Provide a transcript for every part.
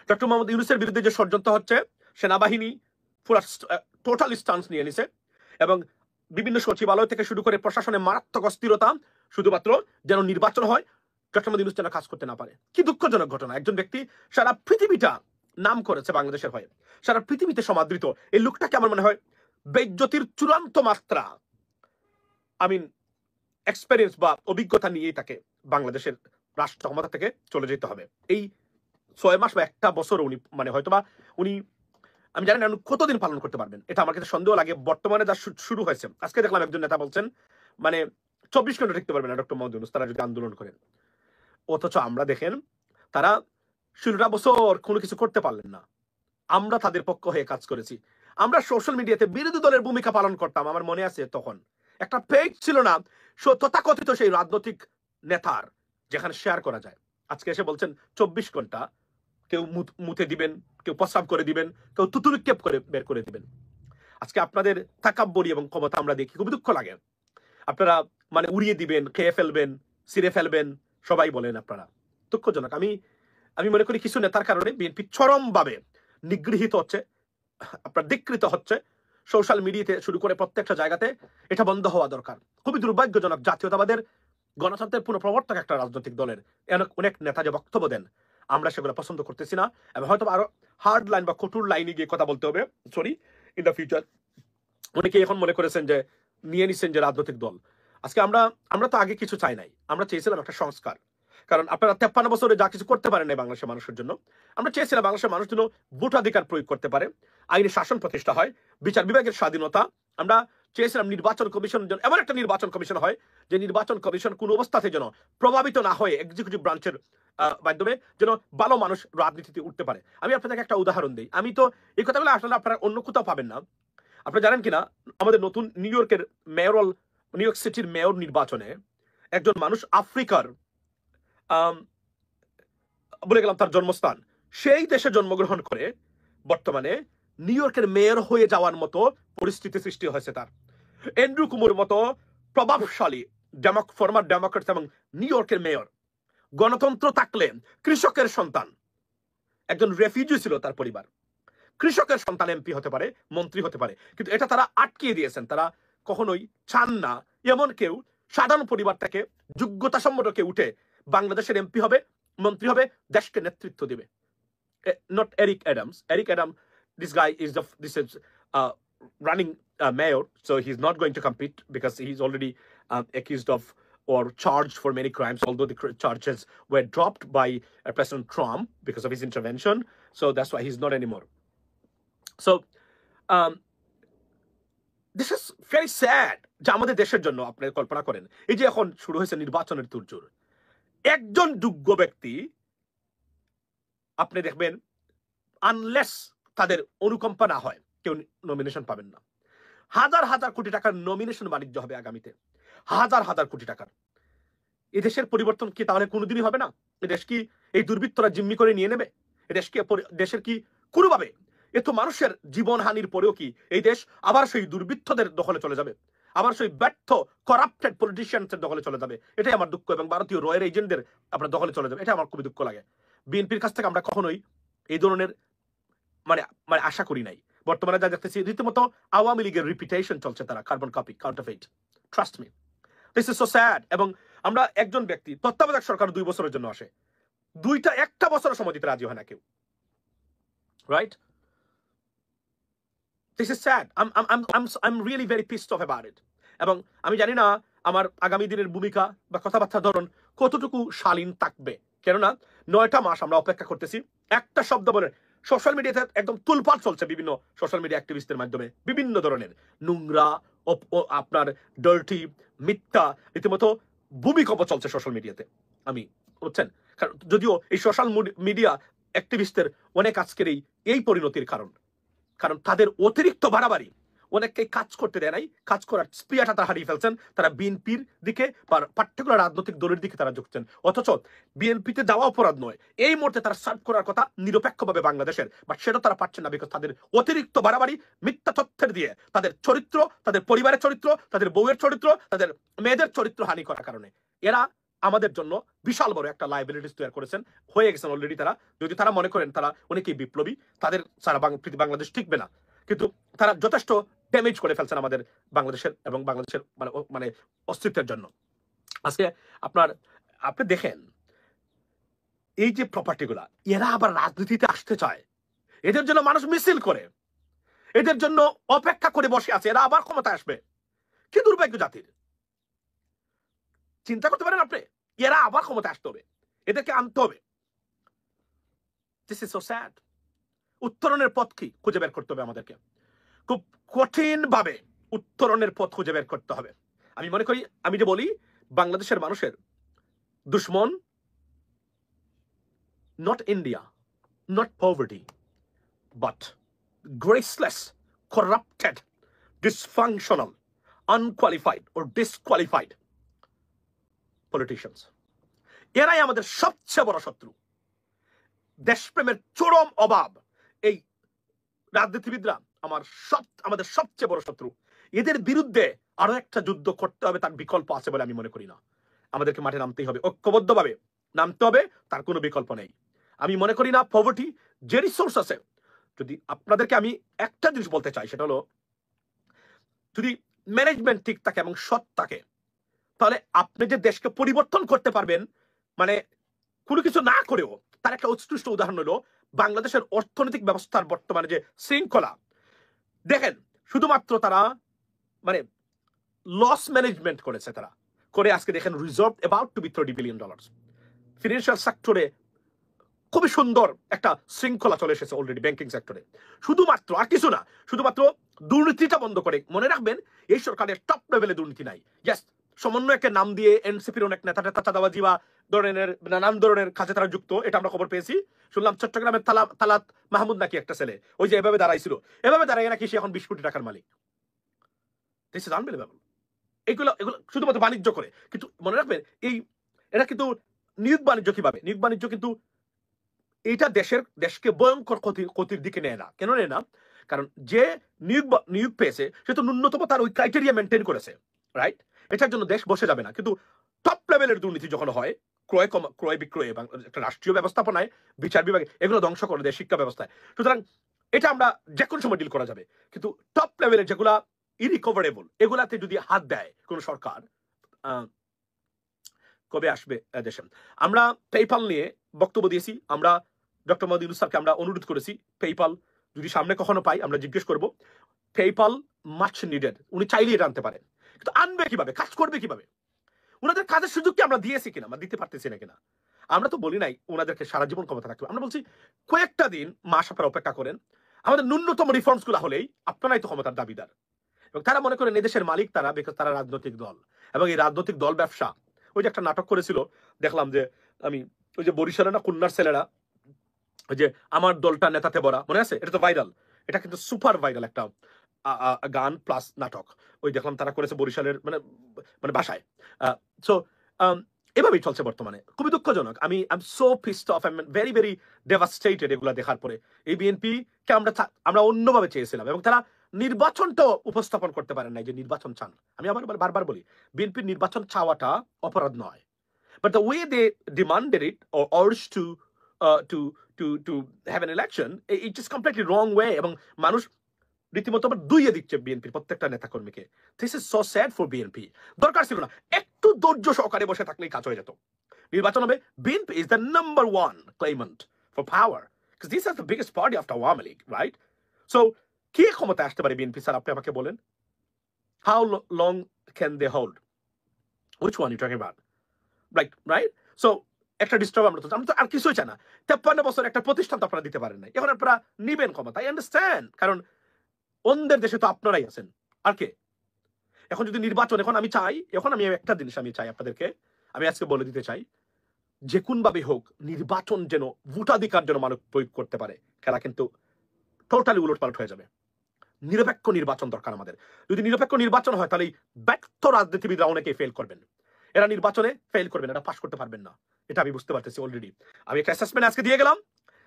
Doctor Mohammad ইউনূসের বিরুদ্ধে যে ষড়যন্ত্র হচ্ছে, সেনাবাহিনী পুরো টোটাল স্টান্স নিয়ে নিছে এবং বিভিন্ন সচিবালয় থেকে শুরু করে প্রশাসনে মারাত্মক অস্থিরতা, শুধুমাত্র যেন নির্বাচন হয়, ডক্টর মোহাম্মদ ইউনূস যেন কাজ করতে না পারে। কি দুঃখজনক ঘটনা! একজন ব্যক্তি সারা পৃথিবীটা নাম করেছে বাংলাদেশের হয়ে, সারা পৃথিবীতে সমাদৃত, এই লোকটাকে আমার মনে হয় বেজ্জতির চূড়ান্ত মাত্রা, এক্সপেরিয়েন্স বা অভিজ্ঞতা নিয়েই তাকে বাংলাদেশের রাষ্ট্র ক্ষমতা থেকে চলে যেতে হবে। এই 6 মাস বা 1 বছর উনি হয়তোবা উনি, আমি জানি না কতদিন পালন করতে পারবেন, এটা আমার কাছে সন্দেহ লাগে। বর্তমানে যা শুরু হয়েছে, আজকে দেখলাম একজন নেতা বলছেন 24 ঘন্টা টিকতে পারবে না ডক্টর মোহাম্মদ ইউনূস, তারা যদি আন্দোলন করেন। অথচ আমরা দেখেন তারা 16টা বছর কোনো কিছু করতে পারলেন না। আমরা তাদের পক্ষ হয়ে কাজ করেছি। আমরা সোশ্যাল মিডিয়াতে বিরোধী দলের ভূমিকা পালন করতাম। আমার মনে আছে তখন একটা পেজ ছিল না তথাকথিত সেই রাজনৈতিক নেতার, যেখানে শেয়ার করা যায়। আজকে এসে বলছেন 24 ঘন্টা, কেউ মুতে দিবেন, কেউ প্রস্রাব করে দিবেন, কেউ তুতুরিক্ষেপ করে বের করে দিবেন। আজকে আপনাদের তাকাব্বরি এবং ক্ষমতা আমরা দেখি, খুব দুঃখ লাগে। আপনারা উড়িয়ে দিবেন, খেয়ে ফেলবেন, ছিঁড়ে ফেলবেন, সবাই বলেন আপনারা। দুঃখজনক। আমি মনে করি কিছু নেতার কারণে বিএনপি চরমভাবে নিগৃহীত হচ্ছে, আপনার ধিক্কৃত হচ্ছে। সোশ্যাল মিডিয়াতে শুরু করে প্রত্যেকটা জায়গাতে এটা বন্ধ হওয়া দরকার। খুবই দুর্ভাগ্যজনক। জাতীয়তাবাদের গণতন্ত্রের পুনঃপ্রবর্তক একটা রাজনৈতিক দলের অনেক নেতা যে বক্তব্য দেন, আমরা সেগুলো পছন্দ করতেছি না, এবং হয়তো আরো হার্ড লাইন বা কঠোর লাইনে গিয়ে কথা বলতে হবে ইন দ্য ফিউচার। অনেকে এখন মনে করেছেন যে নিয়ে নিচ্ছেন যে রাজনৈতিক দল। আজকে আমরা তো আগে কিছু চাই নাই, আমরা চেয়েছিলাম একটা সংস্কার। কারণ আপনারা 53 বছরে যা কিছু করতে পারেন নাই বাংলাদেশের মানুষের জন্য, আমরা চেয়েছিলাম বাংলাদেশের মানুষ যেন ভোটাধিকার প্রয়োগ করতে পারে, আইনি শাসন প্রতিষ্ঠা হয়, বিচার বিভাগের স্বাধীনতা। আমরা চেয়েছিলাম নির্বাচন কমিশন যেন এমন একটা নির্বাচন কমিশন হয়, যে নির্বাচন কমিশন কোন অবস্থাতে যেন প্রভাবিত না হয়ে এক্সিকিউটিভ ব্রাঞ্চের মাধ্যমে যেন ভালো মানুষ রাজনীতিতে উঠতে পারে। আমি আপনাদেরকে একটা উদাহরণ দিই। আমি তো এই কথাগুলো আসলে আপনারা অন্য কোথাও পাবেন না। আপনারা জানেন কিনা, আমাদের নতুন নিউ ইয়র্ক সিটির মেয়র নির্বাচনে একজন মানুষ আফ্রিকার, বলে গেলাম তার জন্মস্থান, সেই দেশে জন্মগ্রহণ করে বর্তমানে নিউ ইয়র্কের মেয়র হয়ে যাওয়ার মতো পরিস্থিতি সৃষ্টি হয়েছে তার। অ্যান্ড্রু কুমোর মতো প্রভাবশালী ফর্মার ডেমোক্রেটস এবং নিউ ইয়র্কের মেয়র, গণতন্ত্র থাকলে কৃষকের সন্তান, একজন রেফিউজি ছিল তার পরিবার, কৃষকের সন্তান এমপি হতে পারে, মন্ত্রী হতে পারে, কিন্তু এটা তারা আটকিয়ে দিয়েছেন। তারা কখনোই চান না এমন কেউ সাধারণ পরিবার থেকে যোগ্যতা সম্পন্ন কেউ উঠে বাংলাদেশের এমপি হবে, মন্ত্রী হবে, দেশকে নেতৃত্ব দিবে। Not Eric Adams. Eric Adams, this guy is running mayor, so he's not going to compete because he's already accused of or charged for many crimes, although the charges were dropped by President Trump because of his intervention. So that's why he's not anymore. So this is very sad. যে আমাদের দেশের জন্য আপনি কল্পনা করেন, এই যে এখন শুরু হয়েছে নির্বাচনের তোড়জোড়, একজন যোগ্য ব্যক্তি আপনি দেখবেন আনলেস তাদের অনুকম্পা না হয় কেউ নমিনেশন পাবেন না। হাজার হাজার কোটি টাকার নমিনেশন বাণিজ্য হবে আগামীতে, হাজার হাজার কোটি টাকার। এই দেশের পরিবর্তন কি তাহলে কোনোদিনই হবে না? এই দেশ কি এই দুর্বৃত্তরা জিম্মি করে নিয়ে নেবে? এই দেশের কি কোনোভাবে এত মানুষের জীবন হানির পরেও কি এই দেশ আবার সেই দুর্বৃত্তদের দখলে চলে যাবে, আবার সেই ব্যর্থ করাপ্টেড পলিটিশিয়ানসের দখলে চলে যাবে? এটাই আমার দুঃখ, এবং ভারতীয় রয়ের এজেন্টদের আপনার দখলে চলে যাবে, এটা আমার খুবই দুঃখ লাগে। বিএনপির কাছ থেকে আমরা কখনোই এই ধরনের আশা করি নাই। বর্তমানে যা দেখতেছি রীতিমতো আওয়ামী লীগের রিপিটেশন চলছে, তারা carbon copy, counterfeit. Trust me, this is so sad. এবং আমরা একজন ব্যক্তি তত্ত্বাবধায়ক সরকার 2 বছরের জন্য আসে, একটা বছরের সময় দিতে রাজি হয় না কেউ, right? This is sad. I'm really very pissed off about it. এবং আমি জানি না আমার আগামী দিনের ভূমিকা বা কথাবার্তার ধরন কতটুকু শালীন থাকবে, কেননা 9টা মাস আমরা অপেক্ষা করতেছি। একটা শব্দ বলে সোশ্যাল মিডিয়াতে একদম তুলপাড় চলছে, বিভিন্ন সোশ্যাল মিডিয়া অ্যাক্টিভিস্টদের মাধ্যমে বিভিন্ন ধরনের নোংরা, আপনার ডার্টি, মিথ্যা, রীতিমতো ভূমিকম্প চলছে সোশ্যাল মিডিয়াতে। আমি বুঝছেন, কারণ যদিও এই সোশ্যাল মিডিয়া অ্যাক্টিভিস্টদের অনেক আজকের এই পরিণতির কারণ তাদের অতিরিক্ত বাড়াবাড়ি অনেককে কাজ করতে দেয় নাই, কাজ করার স্প্রিয়াটা তারা হারিয়ে ফেলছেন। তারা বিএনপির দিকে বা পার্টিকুলার রাজনৈতিক দলের দিকে তারা ঝুঁকছেন, অথচ বিএনপিতে যাওয়া অপরাধ নয়। এই মুহূর্তে তারা সার্ভ করার কথা নিরপেক্ষভাবে বাংলাদেশের, বাট সেটা তারা পাচ্ছেন না, বিকজ তাদের অতিরিক্ত বাড়াবাড়ি মিথ্যা তথ্যের দিয়ে তাদের চরিত্র, তাদের পরিবারের চরিত্র, তাদের বউয়ের চরিত্র, তাদের মেয়েদের চরিত্র হানি করার কারণে এরা আমাদের জন্য বিশাল বড় একটা লাইবিলিটিস তৈরি করেছেন, হয়ে গেছেন অলরেডি তারা। যদি তারা মনে করেন তারা অনেকেই বিপ্লবী, তাদের সারা বাংলাদেশ টিকবে না, কিন্তু তারা যথেষ্ট ড্যামেজ করে ফেলছেন আমাদের বাংলাদেশের এবং বাংলাদেশের মানে অস্তিত্বের জন্য। আজকে আপনি দেখেন এই যে প্রপার্টিগুলা, এরা আবার রাজনীতিতে আসতে চায়, এদের জন্য মানুষ মিছিল করে, এদের জন্য অপেক্ষা করে বসে আছে, এরা আবার ক্ষমতায় আসবে। কি দুর্ভাগ্য জাতির, চিন্তা করতে পারেন আপনি? এরা আবার ক্ষমতায় আসতে হবে, এদেরকে আনতে হবে। This is so sad. উত্তরণের পথ কি খুঁজে বের করতে হবে আমাদেরকে, খুব কঠিন ভাবে উত্তরণের পথ খুঁজে বের করতে হবে। আমি মনে করি, আমি যে বলি বাংলাদেশের মানুষের দুশ্মন not India, not poverty, but graceless, corrupted, dysfunctional, unqualified or disqualified politicians. এরাই আমাদের সবচেয়ে বড় শত্রু। দেশপ্রেমের চরম অভাব এই রাজনীতিবিদরা আমাদের সবচেয়ে বড় শত্রু। এদের বিরুদ্ধে আরো একটা যুদ্ধ করতে হবে, তার বিকল্প আছে বলে আমি মনে করি না। আমাদেরকে মাঠে নামতেই হবে, ঐক্যবদ্ধভাবে নামতে হবে, তার কোনো বিকল্প নেই। আমি মনে করি না পভার্টি যে রিসোর্স আছে, যদি আপনাদেরকে আমি একটা জিনিস বলতে চাই, সেটা হলো যদি ম্যানেজমেন্ট ঠিক থাকে এবং সৎ থাকে, তাহলে আপনি যে দেশকে পরিবর্তন করতে পারবেন, মানে কোনো কিছু না করেও। তার একটা উৎকৃষ্ট উদাহরণ হলো বাংলাদেশের অর্থনৈতিক ব্যবস্থার বর্তমানে যে শৃঙ্খলা। দেখেন, শুধুমাত্র তারা মানে লস ম্যানেজমেন্ট করেছে, তারা করে আজকে দেখেন reserve about to be $30 billion. Financial সেক্টরে খুবই সুন্দর একটা শৃঙ্খলা চলে এসেছে অলরেডি ব্যাংকিং সেক্টরে, শুধুমাত্র, আর কিছু না, শুধুমাত্র দুর্নীতিটা বন্ধ করে। মনে রাখবেন, এই সরকারের টপ লেভেলে দুর্নীতি নাই। ইয়েস, সমন্বয়কে নাম দিয়ে এনসিপির অনেক নেতা চাঁদাবাজি বা ধরনের নানান ধরনের কাজে তারা যুক্ত, এটা আমরা খবর পেয়েছি। শুনলাম চট্টগ্রামের তালাত মাহমুদ নাকি একটা ছেলে, ওই যে এভাবে দাঁড়াইছিল, এভাবে দাঁড়াই নাকি সে এখন 20 কোটি টাকার মালিক। This is unbelievable. এগুলো শুধুমাত্র বাণিজ্য করে। কিন্তু মনে রাখবেন, এটা কিন্তু নিয়োগ বাণিজ্য কিভাবে, নিয়োগ বাণিজ্য কিন্তু এটা দেশকে ভয়ঙ্কর ক্ষতির দিকে নেয় না। কেন নেয় না? কারণ যে নিয়োগ পেয়েছে সে তো ন্যূনতম তার ওই ক্রাইটেরিয়া মেনটেন করেছে, রাইট? এটার জন্য দেশ বসে যাবে না। কিন্তু টপ লেভেলের দুর্নীতি যখন হয়, ক্রয় বিক্রয় এবং একটা রাষ্ট্রীয় ব্যবস্থাপনায়, বিচার বিভাগে, এগুলো ধ্বংস করে দেয় শিক্ষা ব্যবস্থায়। সুতরাং এটা আমরা যে কোনো সময় ডিল করা যাবে। কিন্তু টপ লেভেলের যেগুলা ইরিকভারেবল, এগুলাতে যদি হাত দেয় কোন সরকার, কবে আসবে দেশে? আমরা পেপাল নিয়ে বক্তব্য দিয়েছি। আমরা ডক্টর মোহাম্মদ ইউনূস স্যারকে আমরা অনুরোধ করেছি, পেপাল যদি সামনে কখনো পাই আমরা জিজ্ঞেস করব। পেপাল মাচ নিডেড, উনি চাইলে এটা আনতে পারেন, কিন্তু আনবে কিভাবে, কাজ করবে কিভাবে? ওনাদের কাজের সুযোগ কি আমরা দিয়েছি কিনা, আমরা দিতে পারতেছি না কিনা? আমরা তো বলি নাই ওনাদেরকে সারা জীবন ক্ষমতা রাখতে হবে, আমরা বলছি কয়েকটা দিন মাস আপনারা অপেক্ষা করেন, আমাদের ন্যূনতম রিফর্মস গুলো হলেই আপনারাই তো ক্ষমতার দাবিদার। এবং তারা মনে করেন এদেশের মালিক তারা, বিকজ তারা রাজনৈতিক দল, এবং এই রাজনৈতিক দল ব্যবসা। ওই যে একটা নাটক করেছিল, দেখলাম যে আমি, ওই যে বরিশালে না খুলনার ছেলেরা, ওই যে আমার দলটা নেতাতে ভরা, মনে আছে? এটা তো ভাইরাল, এটা কিন্তু সুপার ভাইরাল একটা গান প্লাস নাটক। ওই দেখলাম তারা করেছে বরিশালের মানে বাসায়। সো এভাবেই চলছে বর্তমানে, খুবই দুঃখজনক। আমি so pissed of, I am very very devastated এগুলা দেখার পরে। এই বিএনপি কে আমরা অন্যভাবে চেয়েছিলাম, এবং তারা নির্বাচনটা উপস্থাপন করতে পারেন নাই যে নির্বাচন চান। আমি আবার বারবার বলি, বিএনপির নির্বাচন চাওয়াটা অপরাধ নয়, but the way they demanded it or urged to have an election, it is completely wrong way, এবং মানুষ রীতিমতো আবার দুইয়ে দিচ্ছে বিএনপির প্রত্যেকটা নেতা কর্মীকে। This is so sad for BNP. দরকার ছিল না, একটু ধৈর্য সহকারে বসে থাকলেই কাজ হয়ে যেত। নির্বাচন হবে, BNP is the number 1 claimant for power, because these are the biggest party after Awami League, right? So কে ক্ষমতায় আসতে পারে বিএনপি স্যার, আপনি আমাকে বলেন? How long can they hold? Which one you talking about? Like, right? So একটা disturb আমরা তো আর কিছুই চাই না। 53 বছর একটা প্রতিষ্ঠান তো আপনারা দিতে পারেন না, এখন আপনারা নিবেন ক্ষমতা। আই আন্ডারস্ট্যান্ড, কারণ অন্যদের দেশে তো আপনারাই আছেন, আর কে? এখন যদি নির্বাচন, এখন আমি একটা জিনিস আমি চাই আপনাদেরকে, আমি আজকে বলে দিতে চাই, যে কোন ভাবে হোক নির্বাচন যেন ভোটাধিকার যেন মানুষ প্রয়োগ করতে পারে, খেলা কিন্তু টোটালি উলটপালট হয়ে যাবে। নিরপেক্ষ নির্বাচন দরকার আমাদের। যদি নিরপেক্ষ নির্বাচন হয়, তাহলে ব্যর্থ রাজনীতিবিদরা অনেকেই ফেল করবেন, এরা নির্বাচনে ফেল করবেন, এরা পাস করতে পারবেন না, এটা আমি বুঝতে পারতেছি অলরেডি। আমি একটা অ্যাসেসমেন্ট আজকে দিয়ে গেলাম,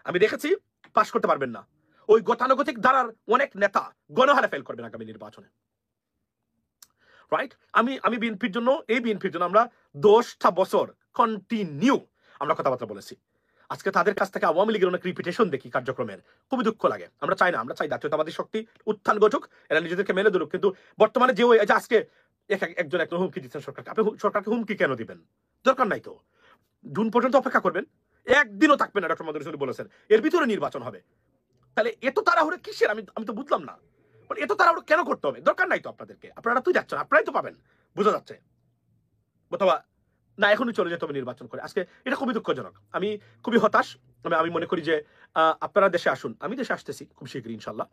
আমি দেখেছি পাস করতে পারবেন না। ওই গতানুগতিক ধারার অনেক নেতা গণহারে ফেল করবেন আগামী নির্বাচনে, রাইট? আমি বিএনপির জন্য আমরা 10টা বছর কন্টিনিউ আমরা কথাবার্তা বলেছি। আজকে তাদের কাছ থেকে আওয়ামী লীগের অনেক রিপিটেশন দেখি কার্যক্রমের, খুবই দুঃখ লাগে। আমরা চাই না, আমরা চাই জাতীয়তাবাদী শক্তি উত্থান ঘটুক, এরা নিজেদেরকে মেলে ধরুক। কিন্তু বর্তমানে যে ওই যে আজকে একজন একজন হুমকি দিচ্ছেন সরকারকে, আপনি সরকারকে হুমকি কেন দিবেন? দরকার নাই তো। জুন পর্যন্ত অপেক্ষা করবেন, একদিনও থাকবেন না। ডক্টর মোহাম্মদ ইউনূস বলেছেন এর ভিতরে নির্বাচন হবে। তাহলে এত তাড়াহুড়ো কিসের? আমি তো বুঝলাম না, এত তাড়াহুড়ো কেন করতে হবে? দরকার নাই তো আপনাদেরকে, আপনারা তো যাচ্ছেন, আপনারাই তো পাবেন, বোঝা যাচ্ছে। অথবা না এখনই চলে যেতে হবে নির্বাচন করে। আজকে এটা খুবই দুঃখজনক, আমি খুবই হতাশ। আমি মনে করি যে আপনারা দেশে আসুন, আমি দেশে আসতেছি খুব শীঘ্রই ইনশাল্লাহ,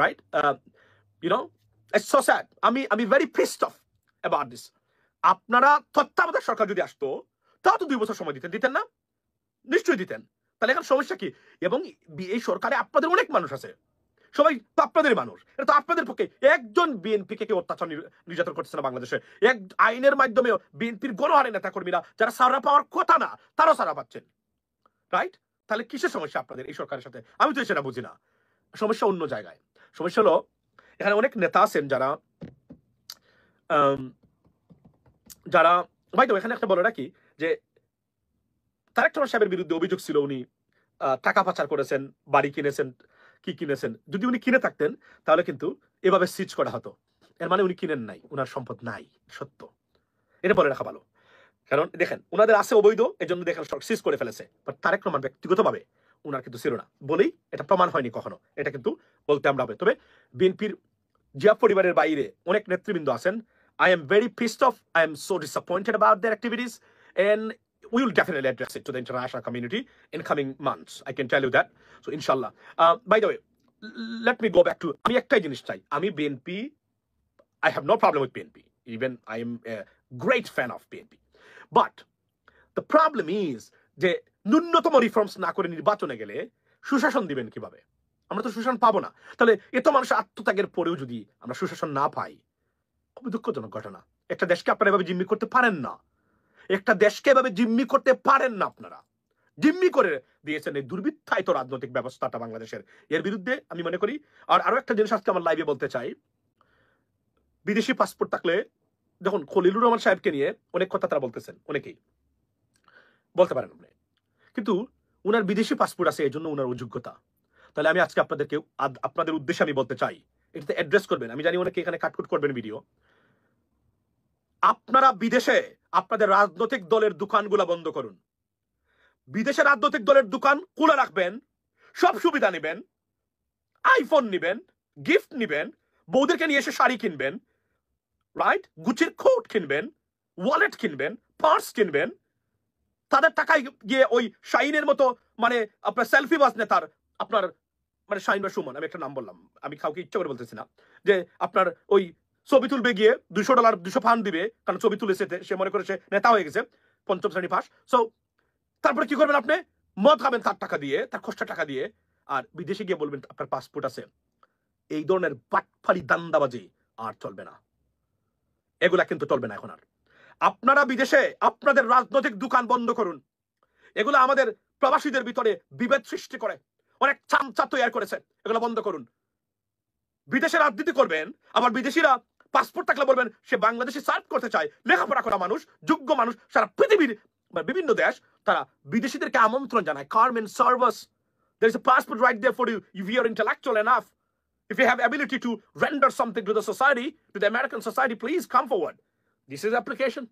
right? You know, it's so sad. আমি very pissed off about this. আপনারা তত্ত্বাবধায়ক সরকার যদি আসতো, তাও তো 2 বছর সময় দিতেন না? নিশ্চয়ই দিতেন। তাহলে এখন সমস্যা কি? এবং এই সরকারে আপনাদের অনেক মানুষ আছে, সবাই তো আপনাদের মানুষ, এটা তো আপনাদের পক্ষে। একজন বিএনপি কে অত্যাচার নির্যাতন করতেছে না বাংলাদেশে। এক আইনের মাধ্যমে বিএনপির গণহারে নেতা কর্মীরা যারা সারা পাওয়ার কথা না, তারাও সারা পাচ্ছেন, রাইট? তাহলে কিসের সমস্যা আপনাদের এই সরকারের সাথে? আমি তো সেটা বুঝি না। সমস্যা অন্য জায়গায়। সমস্যা হলো এখানে অনেক নেতা আছেন যারা যারা ভাই তো এখানে একটা বলে রাখি যে তারেক রহমান সাহেবের বিরুদ্ধে অভিযোগ ছিল উনি টাকা পাচার করেছেন, বাড়ি কিনেছেন, কি কিনেছেন। যদি উনি কিনে থাকতেন তাহলে কিন্তু এভাবে সিজ করা হতো। এর মানে উনি কিনেন নাই, উনার সম্পদ নাই, সত্য। এটা বলে রাখা ভালো। কারণ দেখেন উনাদের আছে অবৈধ, এই জন্য দেখেন সিজ করে ফেলেছে। বাট তারেক রহমান ব্যক্তিগতভাবে উনার কিন্তু ছিল না বলেই এটা প্রমাণ হয়নি কখনো। এটা কিন্তু বলতে আমরা হবে। তবে বিএনপির জিয়া পরিবারের বাইরে অনেক নেতৃবৃন্দ আছেন। I am very pissed off. I am so disappointed about their activities, and we will definitely address it to the international community in coming months. I can tell you that. So, inshallah. By the way, let me go back to আমি একটাই জিনিস চাই। আমি BNP, I have no problem with BNP. Even I am a great fan of BNP. But the problem is যে ন্যূনতম reforms না করে নির্বাচনে গেলে সুশাসন দিবেন কিভাবে? আমরা তো সুশাসন পাবো না। তাহলে এত মানুষের আত্মত্যাগের পরেও যদি আমরা সুশাসন না পাই, খুবই দুঃখজনক ঘটনা। একটা দেশকে আপনারা এভাবে জিম্মি করতে পারেন না। একটা দেশকে এভাবে জিম্মি করতে পারেন না। আপনারা জিম্মি করে দিয়েছেন এই দুর্বৃত্তায়িত রাজনৈতিক ব্যবস্থাটা বাংলাদেশের। এর বিরুদ্ধে আমি মনে করি। আর আরো একটা জিনিস আজকে আমার লাইভে বলতে চাই, বিদেশি পাসপোর্ট থাকলে, যখন খলিলুর রহমান সাহেবকে নিয়ে অনেক কথা তারা বলতেছেন, অনেকেই বলতে পারেন আপনি, কিন্তু উনার বিদেশি পাসপোর্ট আছে, এই জন্য উনার অযোগ্যতা। তাহলে আমি আজকে আপনাদের উদ্দেশ্যে আমি বলতে চাই, এটাতে অ্যাড্রেস করবেন। আমি জানি অনেকে এখানে কাটকুট করবেন ভিডিও। আপনারা বিদেশে আপনাদের রাজনৈতিক দলের দোকানগুলো বন্ধ করুন। বিদেশে রাজনৈতিক দলের দোকান খোলা রাখবেন, সব সুবিধা নেবেন, আইফোন নেবেন, গিফট নেবেন, বৌদেরকে নিয়ে এসে শাড়ি কিনবেন, রাইট? গুচির কোট কিনবেন, ওয়ালেট কিনবেন, পার্স কিনবেন। তাদের টাকায় গিয়ে ওই শাইনের মতো মানে আপনার সেলফি বাস নেতার, আপনার মানে শাইন বা সুমন, আমি একটা নাম বললাম, আমি কাউকে ইচ্ছা করে বলতেছি না, যে আপনার ওই ছবি তুলবে গিয়ে $200 200 ফান্ড দিবে, কারণ ছবি তুলেছে, সে মনে করে সে নেতা হয়ে গেছে, 5ম শ্রেণী পাস। সো তারপরে কি করবেন? আপনি মদ খাবেন তার টাকা দিয়ে, তার কষ্টের টাকা দিয়ে, আর বিদেশে গিয়ে বলবেন আপনার পাসপোর্ট আছে। এই ধরনের বাটফারি দান্দাবাজি আর চলবে না। এগুলা কিন্তু চলবে না এখন আর। আপনারা বিদেশে আপনাদের রাজনৈতিক দোকান বন্ধ করুন। এগুলো আমাদের প্রবাসীদের ভিতরে বিভেদ সৃষ্টি করে, অনেক চামচা তৈরি করেছে। এগুলো বন্ধ করুন। বিদেশে রাজনীতি করবেন, আবার বিদেশিরা পাসপোর্ট থাকলে বলবেন সে বাংলাদেশে সার্ভ করতে চায়, লেখাপড়া করা মানুষ, যোগ্য মানুষ, সারা পৃথিবীর বিভিন্ন দেশ তারা বিদেশিদেরকে আমন্ত্রণ জানায়। Come and serve us. There is a passport right there for you if you are intellectual enough. If you have ability to render something to the society, to the American society, please come forward. This is application.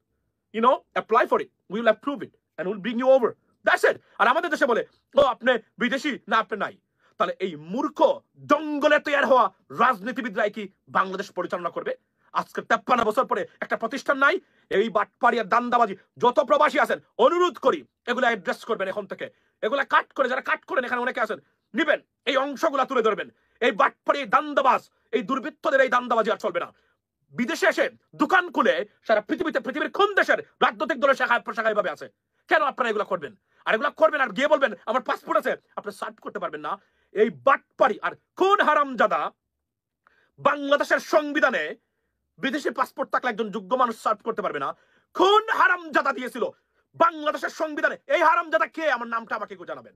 You know, apply for it. We will approve it and we'll bring you over. That's it. আর আমাদের দেশে বলে ও আপনি বিদেশি না, আপনি নাই। তাহলে এই মূর্খ জঙ্গলে তৈরি হওয়া রাজনীতিবিদরাই কি বাংলাদেশ পরিচালনা করবে? আজকে 53 বছর পরে একটা প্রতিষ্ঠান নাই। এই বাটপাড়িয়া দান্দাবাজি যত প্রবাসী আছেন, অনুরোধ করি এগুলা অ্যাড্রেস করবেন এখন থেকে। এগুলা কাট করে, যারা কাট করেন এখানে অনেকে আছেন, নিবেন এই অংশগুলা তুলে ধরবেন। এই বাটপাড়ি দান্দাবাজ, এই দুর্বৃত্তদের এই দান্দাবাজি আর চলবে না। বিদেশে এসে দোকান খুলে সারা পৃথিবীর কোন দেশের রাজনৈতিক দলের শাখায় প্রশাখায় ভাবে আছে? কেন আপনারা এগুলা করবেন? আর এগুলা করবেন আর গিয়ে বলবেন আমার পাসপোর্ট আছে, আপনি সার্চ করতে পারবেন না। এই বাটপাড়ি আর কোন হারামজাদা বাংলাদেশের সংবিধানে বিদেশি পাসপোর্ট থাকলে একজন যোগ্য মানুষ সার্চ করতে পারবে না? কোন হারামজাদা দিয়েছিল বাংলাদেশের সংবিধানে? এই হারামজাদা কে? আমার নামটা আমাকে জানাবেন।